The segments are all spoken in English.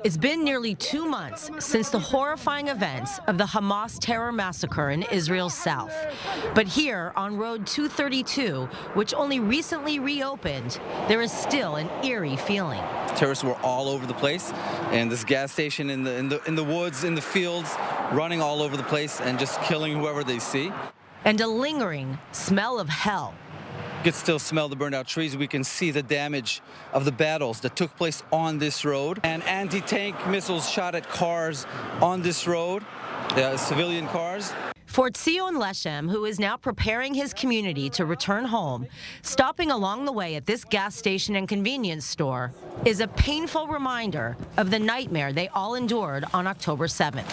It's been nearly 2 months since the horrifying events of the Hamas terror massacre in Israel's south. But here on Road 232, which only recently reopened, there is still an eerie feeling. Terrorists were all over the place, and this gas station in the woods, in the fields, running all over the place and just killing whoever they see. And a lingering smell of hell. You can still smell the burned out trees. We can see the damage of the battles that took place on this road, and anti-tank missiles shot at cars on this road, civilian cars. For Tzion Leshem, who is now preparing his community to return home, stopping along the way at this gas station and convenience store is a painful reminder of the nightmare they all endured on October 7th.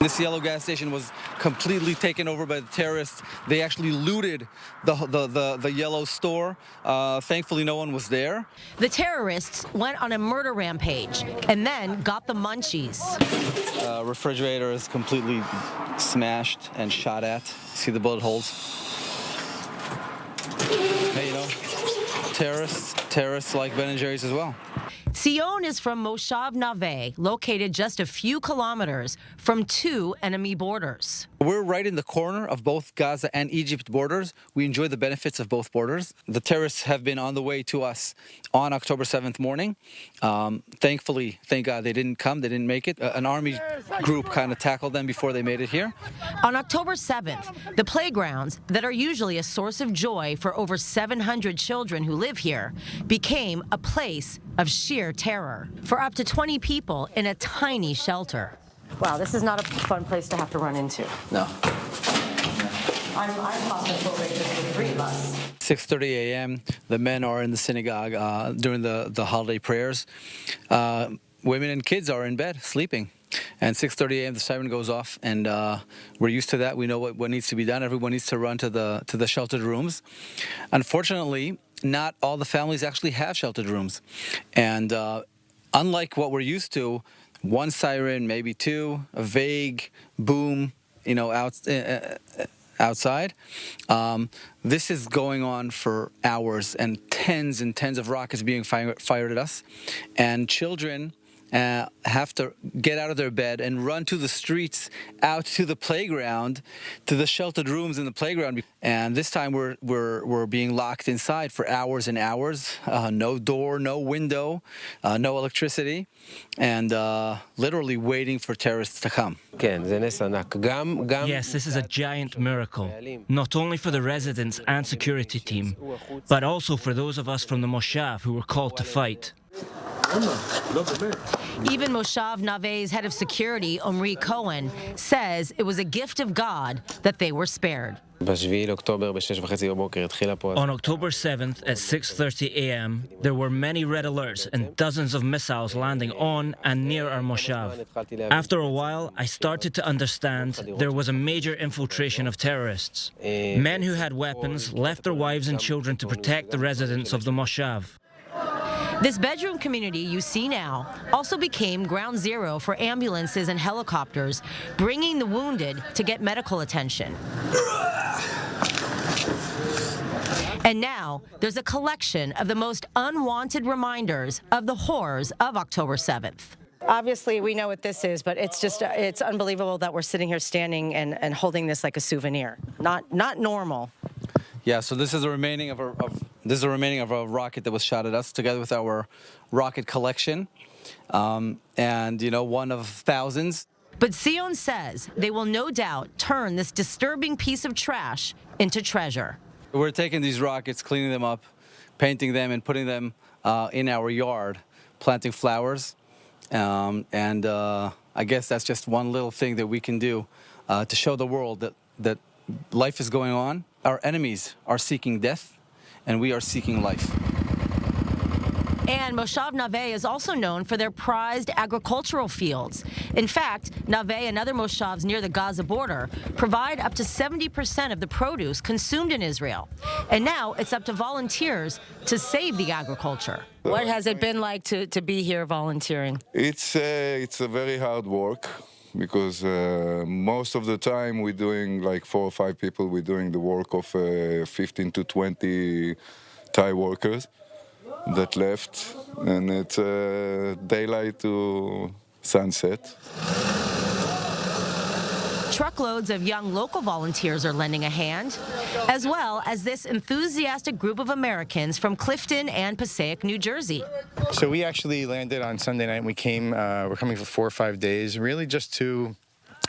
This yellow gas station was completely taken over by the terrorists. They actually looted the yellow store. Thankfully, no one was there. The terrorists went on a murder rampage and then got the munchies. Refrigerator is completely smashed and shot at. See the bullet holes? Hey, you know, terrorists like Ben and Jerry's as well. Tzion is from Moshav Nave, located just a few kilometers from 2 enemy borders. We're right in the corner of both Gaza and Egypt borders. We enjoy the benefits of both borders. The terrorists have been on the way to us on October 7th morning. Thankfully, thank God they didn't come, they didn't make it. An army group kind of tackled them before they made it here. On October 7th, the playgrounds that are usually a source of joy for over 700 children who live here became a place of sheer terror for up to 20 people in a tiny shelter. Wow, this is not a fun place to have to run into. No. I'm claustrophobic just with 3 of us. 6:30 a.m. The men are in the synagogue during the holiday prayers. Women and kids are in bed sleeping. And 6:30 a.m. the siren goes off, and we're used to that. We know what needs to be done. Everyone needs to run to the sheltered rooms. Unfortunately, not all the families actually have sheltered rooms. And unlike what we're used to, one siren, maybe 2, a vague boom, you know, outside. This is going on for hours, and tens of rockets being fired at us. And children have to get out of their bed and run to the streets, out to the playground, to the sheltered rooms in the playground. And this time we're being locked inside for hours and hours. No door, no window, no electricity, and literally waiting for terrorists to come. Yes, this is a giant miracle, not only for the residents and security team, but also for those of us from the Moshav who were called to fight. Even Moshav Nave's head of security, Omri Cohen, says it was a gift of God that they were spared. On October 7th at 6:30 a.m., there were many red alerts and dozens of missiles landing on and near our Moshav. After a while, I started to understand there was a major infiltration of terrorists. Men who had weapons left their wives and children to protect the residents of the Moshav. This bedroom community you see now also became ground zero for ambulances and helicopters, bringing the wounded to get medical attention. And now there's a collection of the most unwanted reminders of the horrors of October 7th. Obviously, we know what this is, but it's unbelievable that we're sitting here standing and holding this like a souvenir. Not normal. Yeah, so this is the remaining of a rocket that was shot at us, together with our rocket collection, and you know, one of thousands. But Tzion says they will no doubt turn this disturbing piece of trash into treasure. We're taking these rockets, cleaning them up, painting them, and putting them in our yard, planting flowers, and I guess that's just one little thing that we can do to show the world that life is going on. Our enemies are seeking death, and we are seeking life. And Moshav Nave is also known for their prized agricultural fields. In fact, Nave and other moshavs near the Gaza border provide up to 70% of the produce consumed in Israel. And now it's up to volunteers to save the agriculture. What has it been like to be here volunteering? It's a very hard work, because most of the time we're doing, like 4 or 5 people, we're doing the work of 15 to 20 Thai workers. that left, and it's daylight to sunset. Truckloads of young local volunteers are lending a hand, as well as this enthusiastic group of Americans from Clifton and Passaic, New Jersey. So we actually landed on Sunday night, and we're coming for 4 or 5 days, really just to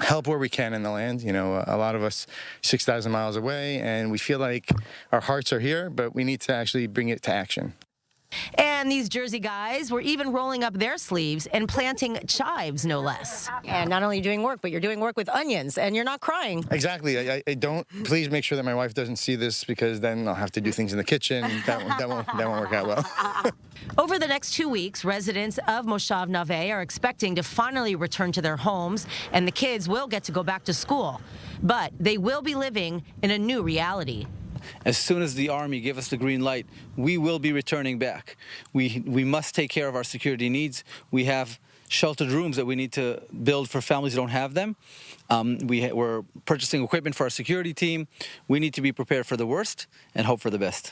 help where we can in the land. You know, a lot of us 6,000 miles away, and we feel like our hearts are here, but we need to actually bring it to action. And these Jersey guys were even rolling up their sleeves and planting chives, no less. And not only doing work, but you're doing work with onions, and you're not crying. Exactly. I don't. Please make sure that my wife doesn't see this, because then I'll have to do things in the kitchen. That won't work out well. Over the next 2 weeks, residents of Moshav Nave are expecting to finally return to their homes, and the kids will get to go back to school. But they will be living in a new reality. As soon as the Army give us the green light, we will be returning back. We must take care of our security needs. We have sheltered rooms that we need to build for families who don't have them. We're purchasing equipment for our security team. We need to be prepared for the worst and hope for the best.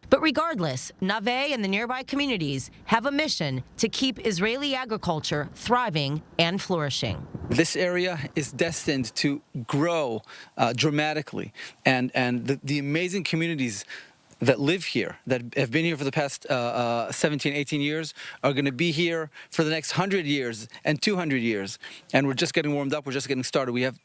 But regardless, Nave and the nearby communities have a mission to keep Israeli agriculture thriving and flourishing. This area is destined to grow dramatically, and the amazing communities that live here, that have been here for the past 17, 18 years, are going to be here for the next 100 years and 200 years. And we're just getting warmed up, we're just getting started. We have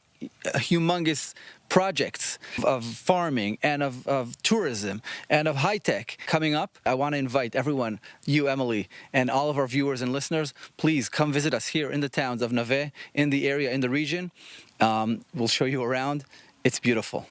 humongous projects of farming and of tourism and of high-tech coming up. I want to invite everyone, you, Emily, and all of our viewers and listeners, please come visit us here in the towns of Nave, in the area, in the region. We'll show you around. It's beautiful.